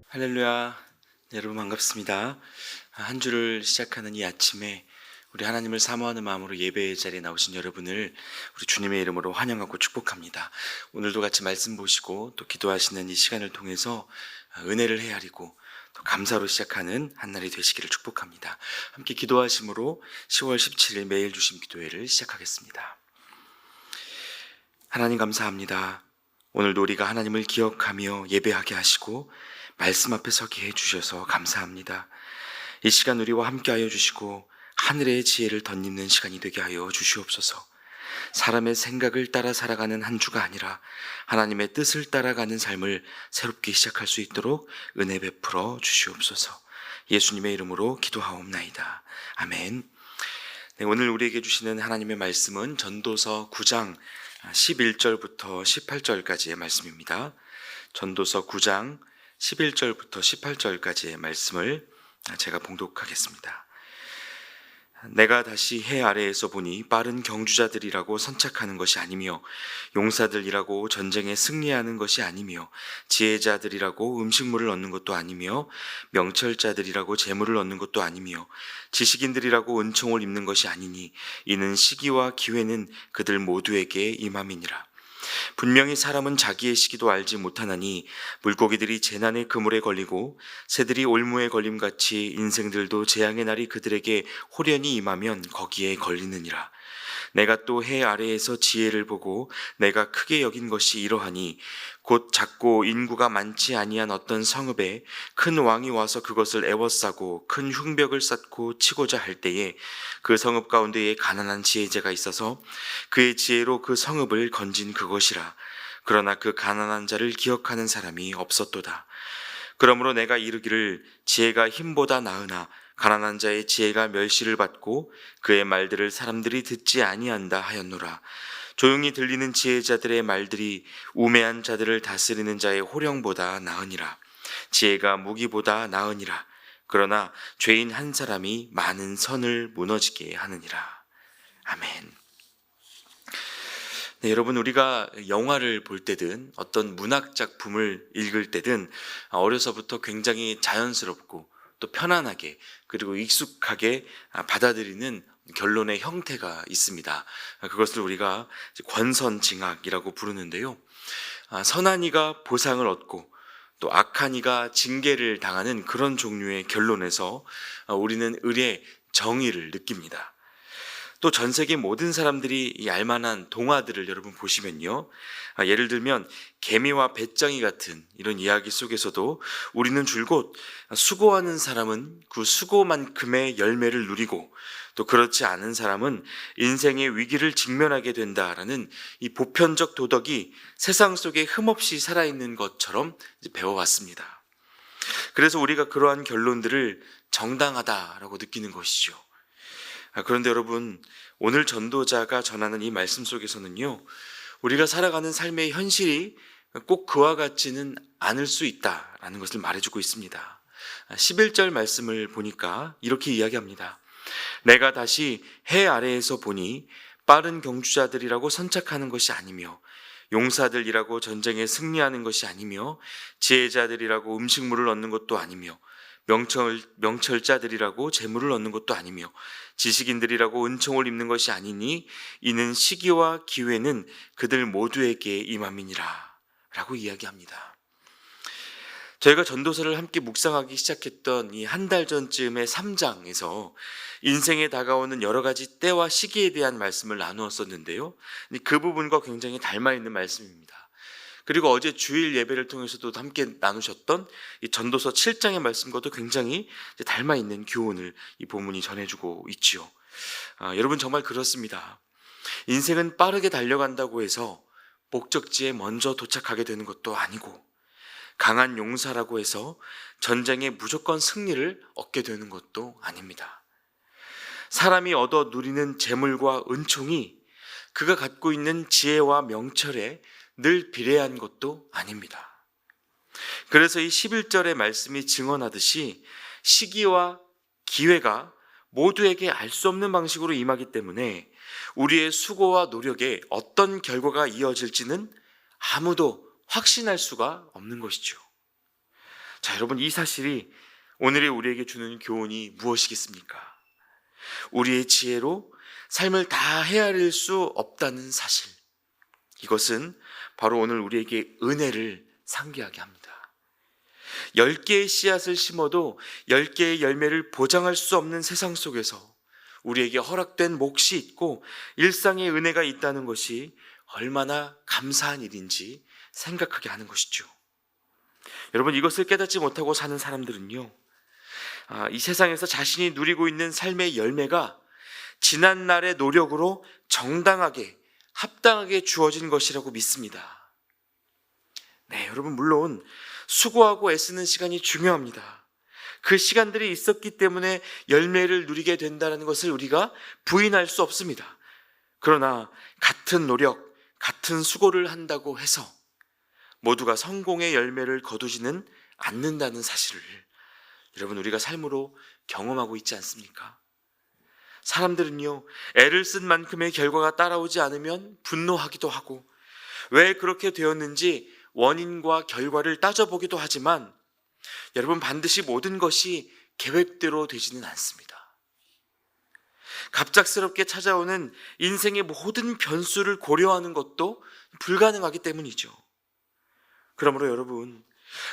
할렐루야. 네, 여러분 반갑습니다. 한 주를 시작하는 이 아침에 우리 하나님을 사모하는 마음으로 예배의 자리에 나오신 여러분을 우리 주님의 이름으로 환영하고 축복합니다. 오늘도 같이 말씀 보시고 또 기도하시는 이 시간을 통해서 은혜를 헤아리고 또 감사로 시작하는 한 날이 되시기를 축복합니다. 함께 기도하심으로 10월 17일 매일 주신 기도회를 시작하겠습니다. 하나님 감사합니다. 오늘도 우리가 하나님을 기억하며 예배하게 하시고 말씀 앞에 서게 해주셔서 감사합니다. 이 시간 우리와 함께하여 주시고 하늘의 지혜를 덧입는 시간이 되게 하여 주시옵소서. 사람의 생각을 따라 살아가는 한 주가 아니라 하나님의 뜻을 따라가는 삶을 새롭게 시작할 수 있도록 은혜 베풀어 주시옵소서. 예수님의 이름으로 기도하옵나이다. 아멘. 네, 오늘 우리에게 주시는 하나님의 말씀은 전도서 9장 11절부터 18절까지의 말씀입니다. 전도서 9장 11절부터 18절까지의 말씀을 제가 봉독하겠습니다. 내가 다시 해 아래에서 보니 빠른 경주자들이라고 선착하는 것이 아니며 용사들이라고 전쟁에 승리하는 것이 아니며 지혜자들이라고 음식물을 얻는 것도 아니며 명철자들이라고 재물을 얻는 것도 아니며 지식인들이라고 은총을 입는 것이 아니니 이는 시기와 기회는 그들 모두에게 임함이니라. 분명히 사람은 자기의 시기도 알지 못하나니 물고기들이 재난의 그물에 걸리고 새들이 올무에 걸림같이 인생들도 재앙의 날이 그들에게 홀연히 임하면 거기에 걸리느니라. 내가 또 해 아래에서 지혜를 보고 내가 크게 여긴 것이 이러하니 곧 작고 인구가 많지 아니한 어떤 성읍에 큰 왕이 와서 그것을 애워싸고 큰 흉벽을 쌓고 치고자 할 때에 그 성읍 가운데에 가난한 지혜자가 있어서 그의 지혜로 그 성읍을 건진 그것이라. 그러나 그 가난한 자를 기억하는 사람이 없었도다. 그러므로 내가 이르기를 지혜가 힘보다 나으나 가난한 자의 지혜가 멸시를 받고 그의 말들을 사람들이 듣지 아니한다 하였노라. 조용히 들리는 지혜자들의 말들이 우매한 자들을 다스리는 자의 호령보다 나으니라. 지혜가 무기보다 나으니라. 그러나 죄인 한 사람이 많은 선을 무너지게 하느니라. 아멘. 네, 여러분, 우리가 영화를 볼 때든 어떤 문학 작품을 읽을 때든 어려서부터 굉장히 자연스럽고 또 편안하게 그리고 익숙하게 받아들이는 결론의 형태가 있습니다. 그것을 우리가 권선징악이라고 부르는데요. 선한 이가 보상을 얻고 또 악한 이가 징계를 당하는 그런 종류의 결론에서 우리는 을의 정의를 느낍니다. 또 전 세계 모든 사람들이 이 알만한 동화들을 여러분 보시면요, 예를 들면 개미와 배짱이 같은 이런 이야기 속에서도 우리는 줄곧 수고하는 사람은 그 수고만큼의 열매를 누리고 또 그렇지 않은 사람은 인생의 위기를 직면하게 된다라는 이 보편적 도덕이 세상 속에 흠없이 살아있는 것처럼 배워왔습니다. 그래서 우리가 그러한 결론들을 정당하다라고 느끼는 것이죠. 그런데 여러분, 오늘 전도자가 전하는 이 말씀 속에서는요, 우리가 살아가는 삶의 현실이 꼭 그와 같지는 않을 수 있다라는 것을 말해주고 있습니다. 11절 말씀을 보니까 이렇게 이야기합니다. 내가 다시 해 아래에서 보니 빠른 경주자들이라고 선착하는 것이 아니며 용사들이라고 전쟁에 승리하는 것이 아니며 지혜자들이라고 음식물을 얻는 것도 아니며 명철자들이라고 재물을 얻는 것도 아니며 지식인들이라고 은총을 입는 것이 아니니 이는 시기와 기회는 그들 모두에게 임함이니라 라고 이야기합니다. 저희가 전도서를 함께 묵상하기 시작했던 이 한 달 전쯤의 3장에서 인생에 다가오는 여러 가지 때와 시기에 대한 말씀을 나누었었는데요, 그 부분과 굉장히 닮아있는 말씀입니다. 그리고 어제 주일 예배를 통해서도 함께 나누셨던 이 전도서 7장의 말씀과도 굉장히 닮아있는 교훈을 이 본문이 전해주고 있지요. 여러분, 정말 그렇습니다. 인생은 빠르게 달려간다고 해서 목적지에 먼저 도착하게 되는 것도 아니고, 강한 용사라고 해서 전쟁에 무조건 승리를 얻게 되는 것도 아닙니다. 사람이 얻어 누리는 재물과 은총이 그가 갖고 있는 지혜와 명철에 늘 비례한 것도 아닙니다. 그래서 이 11절의 말씀이 증언하듯이 시기와 기회가 모두에게 알 수 없는 방식으로 임하기 때문에 우리의 수고와 노력에 어떤 결과가 이어질지는 아무도 확신할 수가 없는 것이죠. 자, 여러분, 이 사실이 오늘의 우리에게 주는 교훈이 무엇이겠습니까? 우리의 지혜로 삶을 다 헤아릴 수 없다는 사실. 이것은 바로 오늘 우리에게 은혜를 상기하게 합니다. 10개의 씨앗을 심어도 10개의 열매를 보장할 수 없는 세상 속에서 우리에게 허락된 몫이 있고 일상의 은혜가 있다는 것이 얼마나 감사한 일인지 생각하게 하는 것이죠. 여러분, 이것을 깨닫지 못하고 사는 사람들은요, 이 세상에서 자신이 누리고 있는 삶의 열매가 지난날의 노력으로 정당하게, 합당하게 주어진 것이라고 믿습니다. 네, 여러분, 물론 수고하고 애쓰는 시간이 중요합니다. 그 시간들이 있었기 때문에 열매를 누리게 된다는 것을 우리가 부인할 수 없습니다. 그러나 같은 노력, 같은 수고를 한다고 해서 모두가 성공의 열매를 거두지는 않는다는 사실을 여러분, 우리가 삶으로 경험하고 있지 않습니까? 사람들은요, 애를 쓴 만큼의 결과가 따라오지 않으면 분노하기도 하고, 왜 그렇게 되었는지 원인과 결과를 따져보기도 하지만 여러분, 반드시 모든 것이 계획대로 되지는 않습니다. 갑작스럽게 찾아오는 인생의 모든 변수를 고려하는 것도 불가능하기 때문이죠. 그러므로 여러분,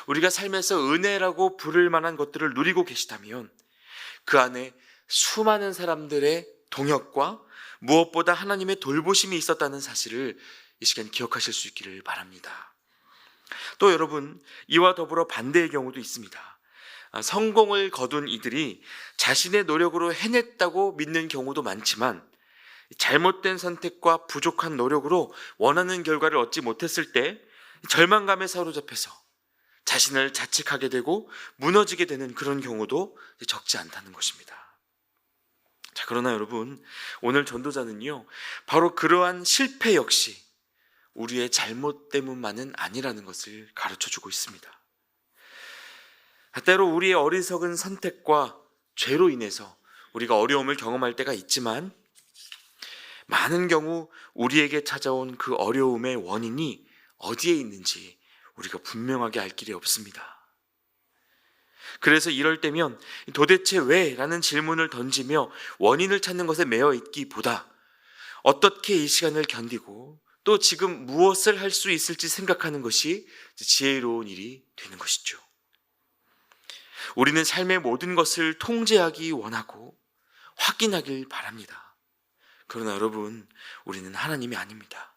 우리가 삶에서 은혜라고 부를 만한 것들을 누리고 계시다면 그 안에 수많은 사람들의 동역과 무엇보다 하나님의 돌보심이 있었다는 사실을 이 시간 기억하실 수 있기를 바랍니다. 또 여러분, 이와 더불어 반대의 경우도 있습니다. 성공을 거둔 이들이 자신의 노력으로 해냈다고 믿는 경우도 많지만 잘못된 선택과 부족한 노력으로 원하는 결과를 얻지 못했을 때 절망감에 사로잡혀서 자신을 자책하게 되고 무너지게 되는 그런 경우도 적지 않다는 것입니다. 자, 그러나 여러분, 오늘 전도자는요, 바로 그러한 실패 역시 우리의 잘못 때문만은 아니라는 것을 가르쳐주고 있습니다. 때로 우리의 어리석은 선택과 죄로 인해서 우리가 어려움을 경험할 때가 있지만 많은 경우 우리에게 찾아온 그 어려움의 원인이 어디에 있는지 우리가 분명하게 알 길이 없습니다. 그래서 이럴 때면 도대체 왜? 라는 질문을 던지며 원인을 찾는 것에 매여 있기보다 어떻게 이 시간을 견디고 또 지금 무엇을 할 수 있을지 생각하는 것이 지혜로운 일이 되는 것이죠. 우리는 삶의 모든 것을 통제하기 원하고 확인하길 바랍니다. 그러나 여러분, 우리는 하나님이 아닙니다.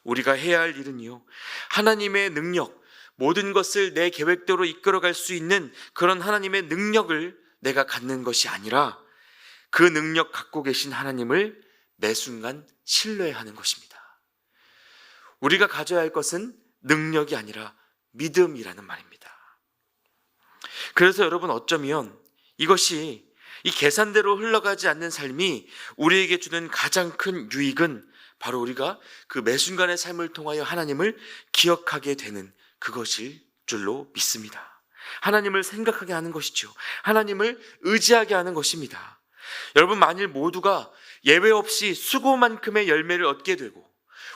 우리가 해야 할 일은요, 하나님의 능력, 모든 것을 내 계획대로 이끌어갈 수 있는 그런 하나님의 능력을 내가 갖는 것이 아니라 그 능력 갖고 계신 하나님을 매 순간 신뢰하는 것입니다. 우리가 가져야 할 것은 능력이 아니라 믿음이라는 말입니다. 그래서 여러분, 어쩌면 이것이 이 계산대로 흘러가지 않는 삶이 우리에게 주는 가장 큰 유익은 바로 우리가 그 매 순간의 삶을 통하여 하나님을 기억하게 되는 그것일 줄로 믿습니다. 하나님을 생각하게 하는 것이죠. 하나님을 의지하게 하는 것입니다. 여러분, 만일 모두가 예외 없이 수고만큼의 열매를 얻게 되고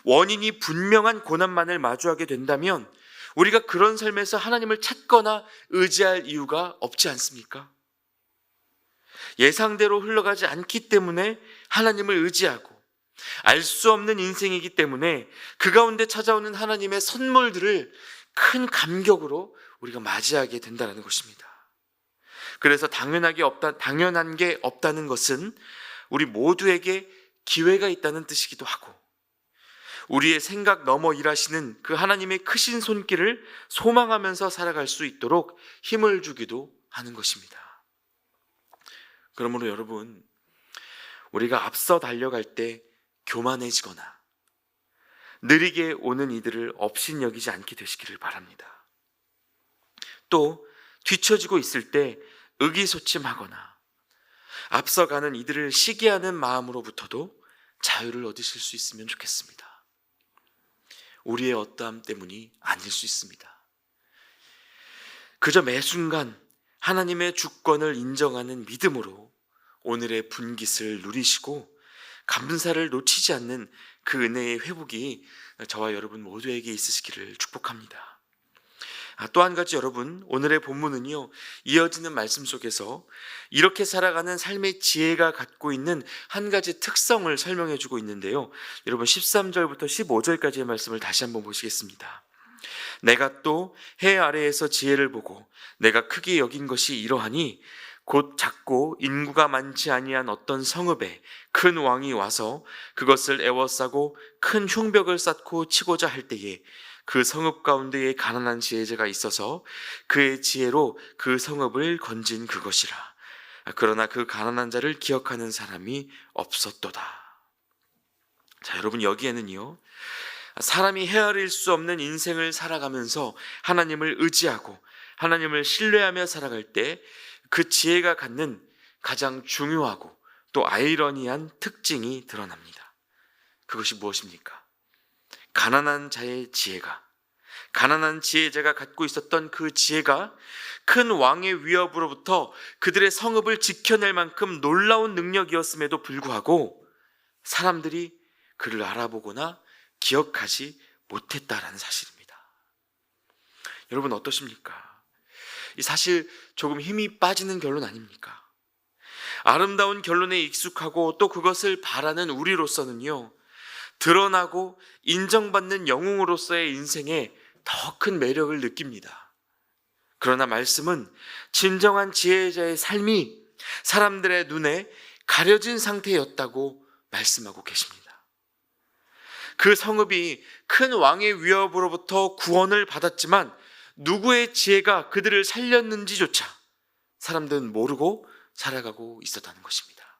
원인이 분명한 고난만을 마주하게 된다면 우리가 그런 삶에서 하나님을 찾거나 의지할 이유가 없지 않습니까? 예상대로 흘러가지 않기 때문에 하나님을 의지하고 알 수 없는 인생이기 때문에 그 가운데 찾아오는 하나님의 선물들을 큰 감격으로 우리가 맞이하게 된다는 것입니다. 그래서 당연한 게 없다는 것은 우리 모두에게 기회가 있다는 뜻이기도 하고 우리의 생각 넘어 일하시는 그 하나님의 크신 손길을 소망하면서 살아갈 수 있도록 힘을 주기도 하는 것입니다. 그러므로 여러분, 우리가 앞서 달려갈 때 교만해지거나 느리게 오는 이들을 업신여기지 않게 되시기를 바랍니다. 또 뒤처지고 있을 때 의기소침하거나 앞서가는 이들을 시기하는 마음으로부터도 자유를 얻으실 수 있으면 좋겠습니다. 우리의 어떠함 때문이 아닐 수 있습니다. 그저 매 순간 하나님의 주권을 인정하는 믿음으로 오늘의 분깃을 누리시고 감사를 놓치지 않는 그 은혜의 회복이 저와 여러분 모두에게 있으시기를 축복합니다. 또 한 가지 여러분, 오늘의 본문은요, 이어지는 말씀 속에서 이렇게 살아가는 삶의 지혜가 갖고 있는 한 가지 특성을 설명해 주고 있는데요. 여러분 13절부터 15절까지의 말씀을 다시 한번 보시겠습니다. 내가 또 해 아래에서 지혜를 보고 내가 크게 여긴 것이 이러하니 곧 작고 인구가 많지 아니한 어떤 성읍에 큰 왕이 와서 그것을 에워싸고 큰 흉벽을 쌓고 치고자 할 때에 그 성읍 가운데에 가난한 지혜자가 있어서 그의 지혜로 그 성읍을 건진 그것이라. 그러나 그 가난한 자를 기억하는 사람이 없었도다. 자, 여러분 여기에는요, 사람이 헤아릴 수 없는 인생을 살아가면서 하나님을 의지하고 하나님을 신뢰하며 살아갈 때 그 지혜가 갖는 가장 중요하고 또 아이러니한 특징이 드러납니다. 그것이 무엇입니까? 가난한 자의 지혜가, 가난한 지혜자가 갖고 있었던 그 지혜가 큰 왕의 위협으로부터 그들의 성읍을 지켜낼 만큼 놀라운 능력이었음에도 불구하고 사람들이 그를 알아보거나 기억하지 못했다라는 사실입니다. 여러분 어떠십니까? 이 사실 조금 힘이 빠지는 결론 아닙니까? 아름다운 결론에 익숙하고 또 그것을 바라는 우리로서는요, 드러나고 인정받는 영웅으로서의 인생에 더 큰 매력을 느낍니다. 그러나 말씀은 진정한 지혜자의 삶이 사람들의 눈에 가려진 상태였다고 말씀하고 계십니다. 그 성읍이 큰 왕의 위협으로부터 구원을 받았지만 누구의 지혜가 그들을 살렸는지조차 사람들은 모르고 살아가고 있었다는 것입니다.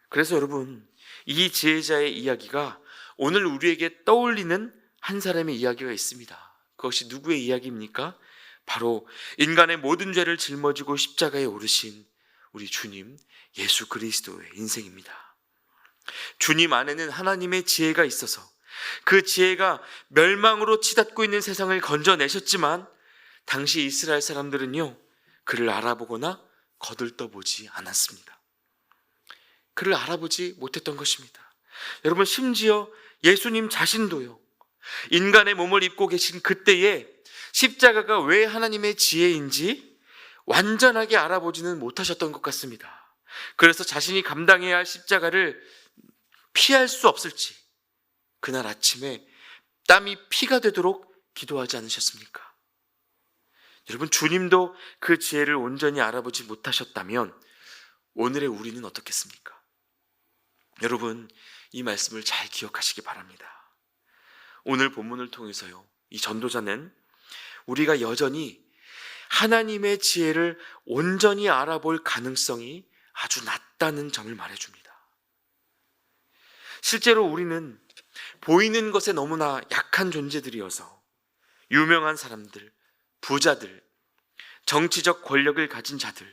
그래서 여러분, 이 지혜자의 이야기가 오늘 우리에게 떠올리는 한 사람의 이야기가 있습니다. 그것이 누구의 이야기입니까? 바로 인간의 모든 죄를 짊어지고 십자가에 오르신 우리 주님 예수 그리스도의 인생입니다. 주님 안에는 하나님의 지혜가 있어서 그 지혜가 멸망으로 치닫고 있는 세상을 건져내셨지만 당시 이스라엘 사람들은요, 그를 알아보거나 거들떠보지 않았습니다. 그를 알아보지 못했던 것입니다. 여러분, 심지어 예수님 자신도요, 인간의 몸을 입고 계신 그때에 십자가가 왜 하나님의 지혜인지 완전하게 알아보지는 못하셨던 것 같습니다. 그래서 자신이 감당해야 할 십자가를 피할 수 없을지 그날 아침에 땀이 피가 되도록 기도하지 않으셨습니까? 여러분, 주님도 그 지혜를 온전히 알아보지 못하셨다면 오늘의 우리는 어떻겠습니까? 여러분, 이 말씀을 잘 기억하시기 바랍니다. 오늘 본문을 통해서요, 이 전도자는 우리가 여전히 하나님의 지혜를 온전히 알아볼 가능성이 아주 낮다는 점을 말해줍니다. 실제로 우리는 보이는 것에 너무나 약한 존재들이어서 유명한 사람들, 부자들, 정치적 권력을 가진 자들,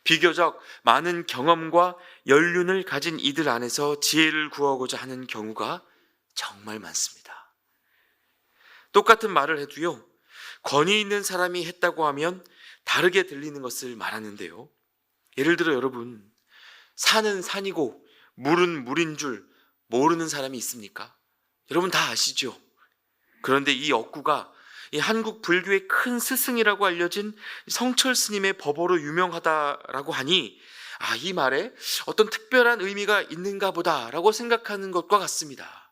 비교적 많은 경험과 연륜을 가진 이들 안에서 지혜를 구하고자 하는 경우가 정말 많습니다. 똑같은 말을 해도요, 권위 있는 사람이 했다고 하면 다르게 들리는 것을 말하는데요. 예를 들어 여러분, 산은 산이고 물은 물인 줄 모르는 사람이 있습니까? 여러분 다 아시죠? 그런데 이 억구가 이 한국 불교의 큰 스승이라고 알려진 성철 스님의 법어로 유명하다라고 하니 이 말에 어떤 특별한 의미가 있는가 보다라고 생각하는 것과 같습니다.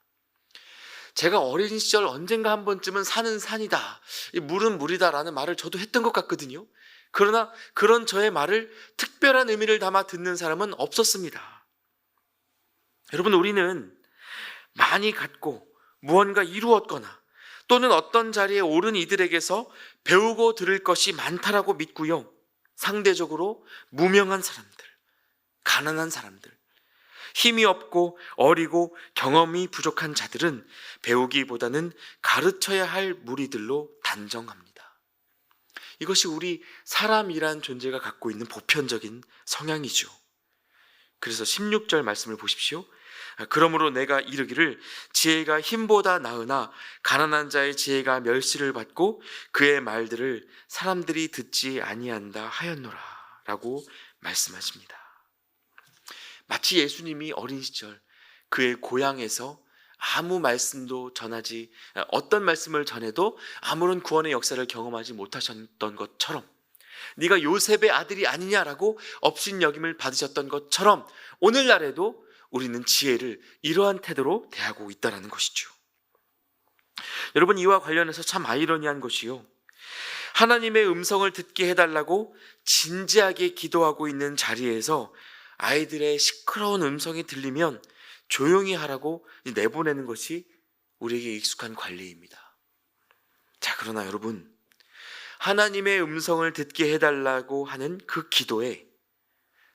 제가 어린 시절 언젠가 한 번쯤은 산은 산이다, 물은 물이다라는 말을 저도 했던 것 같거든요. 그러나 그런 저의 말을 특별한 의미를 담아 듣는 사람은 없었습니다. 여러분, 우리는 많이 갖고 무언가 이루었거나 또는 어떤 자리에 오른 이들에게서 배우고 들을 것이 많다라고 믿고요, 상대적으로 무명한 사람들, 가난한 사람들, 힘이 없고 어리고 경험이 부족한 자들은 배우기보다는 가르쳐야 할 무리들로 단정합니다. 이것이 우리 사람이란 존재가 갖고 있는 보편적인 성향이죠. 그래서 16절 말씀을 보십시오. 그러므로 내가 이르기를 지혜가 힘보다 나으나 가난한 자의 지혜가 멸시를 받고 그의 말들을 사람들이 듣지 아니한다 하였노라 라고 말씀하십니다. 마치 예수님이 어린 시절 그의 고향에서 아무 말씀도 전하지, 어떤 말씀을 전해도 아무런 구원의 역사를 경험하지 못하셨던 것처럼, 네가 요셉의 아들이 아니냐라고 업신여김을 받으셨던 것처럼 오늘날에도 우리는 지혜를 이러한 태도로 대하고 있다는 것이죠. 여러분, 이와 관련해서 참 아이러니한 것이요, 하나님의 음성을 듣게 해달라고 진지하게 기도하고 있는 자리에서 아이들의 시끄러운 음성이 들리면 조용히 하라고 내보내는 것이 우리에게 익숙한 관리입니다. 자, 그러나 여러분, 하나님의 음성을 듣게 해달라고 하는 그 기도에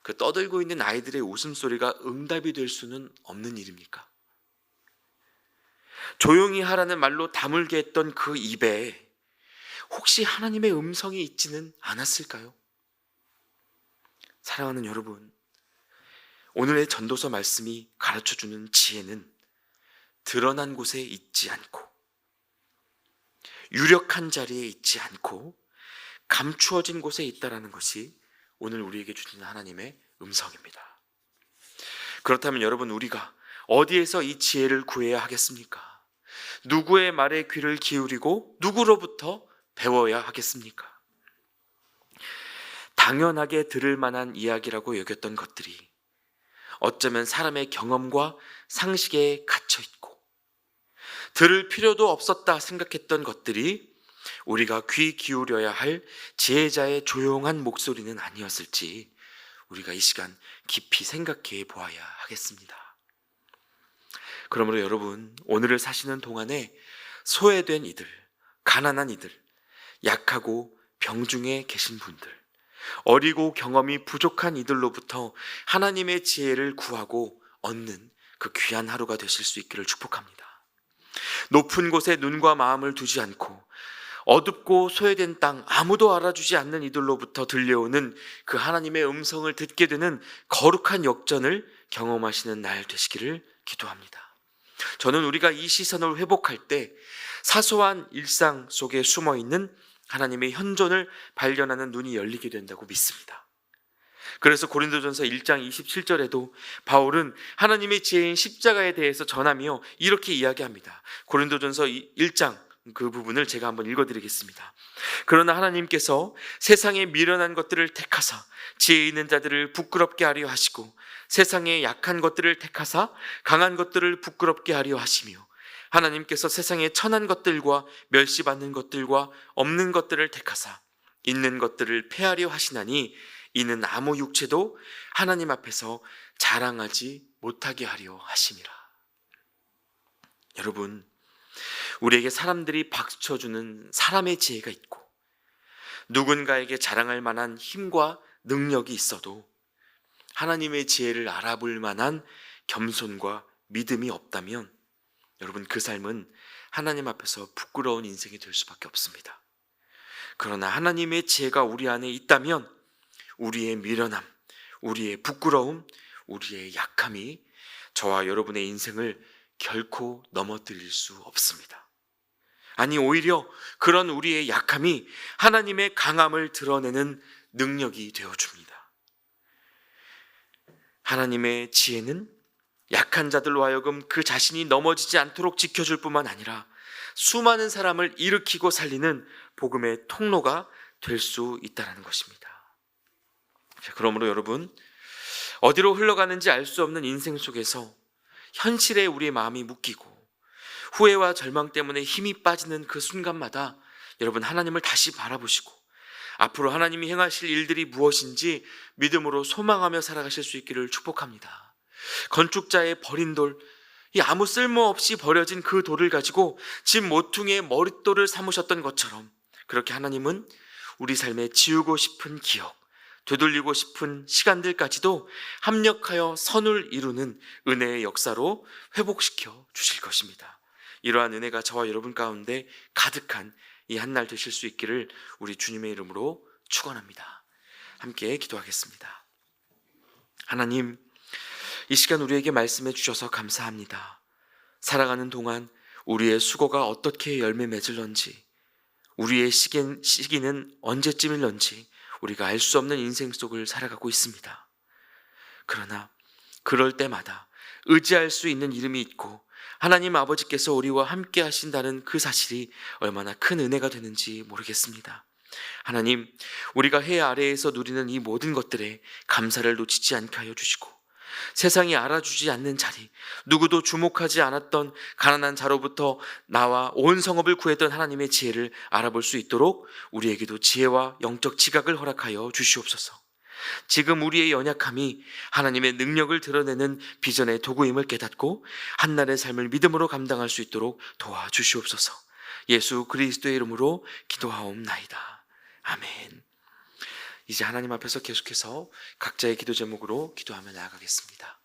그 떠들고 있는 아이들의 웃음소리가 응답이 될 수는 없는 일입니까? 조용히 하라는 말로 다물게 했던 그 입에 혹시 하나님의 음성이 있지는 않았을까요? 사랑하는 여러분, 오늘의 전도서 말씀이 가르쳐주는 지혜는 드러난 곳에 있지 않고, 유력한 자리에 있지 않고 감추어진 곳에 있다는 것이 오늘 우리에게 주시는 하나님의 음성입니다. 그렇다면 여러분, 우리가 어디에서 이 지혜를 구해야 하겠습니까? 누구의 말에 귀를 기울이고 누구로부터 배워야 하겠습니까? 당연하게 들을 만한 이야기라고 여겼던 것들이 어쩌면 사람의 경험과 상식에 갇혀 있고, 들을 필요도 없었다 생각했던 것들이 우리가 귀 기울여야 할 지혜자의 조용한 목소리는 아니었을지 우리가 이 시간 깊이 생각해 보아야 하겠습니다. 그러므로 여러분, 오늘을 사시는 동안에 소외된 이들, 가난한 이들, 약하고 병중에 계신 분들, 어리고 경험이 부족한 이들로부터 하나님의 지혜를 구하고 얻는 그 귀한 하루가 되실 수 있기를 축복합니다. 높은 곳에 눈과 마음을 두지 않고 어둡고 소외된 땅, 아무도 알아주지 않는 이들로부터 들려오는 그 하나님의 음성을 듣게 되는 거룩한 역전을 경험하시는 날 되시기를 기도합니다. 저는 우리가 이 시선을 회복할 때 사소한 일상 속에 숨어있는 하나님의 현존을 발견하는 눈이 열리게 된다고 믿습니다. 그래서 고린도전서 1장 27절에도 바울은 하나님의 지혜인 십자가에 대해서 전하며 이렇게 이야기합니다. 고린도전서 1장 그 부분을 제가 한번 읽어드리겠습니다. 그러나 하나님께서 세상에 미련한 것들을 택하사 지혜 있는 자들을 부끄럽게 하려 하시고, 세상에 약한 것들을 택하사 강한 것들을 부끄럽게 하려 하시며, 하나님께서 세상에 천한 것들과 멸시받는 것들과 없는 것들을 택하사 있는 것들을 폐하려 하시나니, 이는 아무 육체도 하나님 앞에서 자랑하지 못하게 하려 하심이라. 여러분, 우리에게 사람들이 박수 쳐주는 사람의 지혜가 있고, 누군가에게 자랑할 만한 힘과 능력이 있어도 하나님의 지혜를 알아볼 만한 겸손과 믿음이 없다면 여러분, 그 삶은 하나님 앞에서 부끄러운 인생이 될 수밖에 없습니다. 그러나 하나님의 지혜가 우리 안에 있다면 우리의 미련함, 우리의 부끄러움, 우리의 약함이 저와 여러분의 인생을 결코 넘어뜨릴 수 없습니다. 아니, 오히려 그런 우리의 약함이 하나님의 강함을 드러내는 능력이 되어줍니다. 하나님의 지혜는 약한 자들로 하여금 그 자신이 넘어지지 않도록 지켜줄 뿐만 아니라 수많은 사람을 일으키고 살리는 복음의 통로가 될 수 있다는 것입니다. 그러므로 여러분, 어디로 흘러가는지 알 수 없는 인생 속에서 현실에 우리의 마음이 묶이고 후회와 절망 때문에 힘이 빠지는 그 순간마다 여러분, 하나님을 다시 바라보시고 앞으로 하나님이 행하실 일들이 무엇인지 믿음으로 소망하며 살아가실 수 있기를 축복합니다. 건축자의 버린 돌, 이 아무 쓸모없이 버려진 그 돌을 가지고 집 모퉁이의 머릿돌을 삼으셨던 것처럼, 그렇게 하나님은 우리 삶에 지우고 싶은 기억, 되돌리고 싶은 시간들까지도 합력하여 선을 이루는 은혜의 역사로 회복시켜 주실 것입니다. 이러한 은혜가 저와 여러분 가운데 가득한 이 한 날 되실 수 있기를 우리 주님의 이름으로 축원합니다. 함께 기도하겠습니다. 하나님, 이 시간 우리에게 말씀해 주셔서 감사합니다. 살아가는 동안 우리의 수고가 어떻게 열매 맺을런지, 우리의 시기는 언제쯤일런지 우리가 알 수 없는 인생 속을 살아가고 있습니다. 그러나 그럴 때마다 의지할 수 있는 이름이 있고 하나님 아버지께서 우리와 함께 하신다는 그 사실이 얼마나 큰 은혜가 되는지 모르겠습니다. 하나님, 우리가 해 아래에서 누리는 이 모든 것들에 감사를 놓치지 않게 하여 주시고, 세상이 알아주지 않는 자리, 누구도 주목하지 않았던 가난한 자로부터 나와 온 성읍을 구했던 하나님의 지혜를 알아볼 수 있도록 우리에게도 지혜와 영적 지각을 허락하여 주시옵소서. 지금 우리의 연약함이 하나님의 능력을 드러내는 비전의 도구임을 깨닫고 한날의 삶을 믿음으로 감당할 수 있도록 도와주시옵소서. 예수 그리스도의 이름으로 기도하옵나이다. 아멘. 이제 하나님 앞에서 계속해서 각자의 기도 제목으로 기도하며 나아가겠습니다.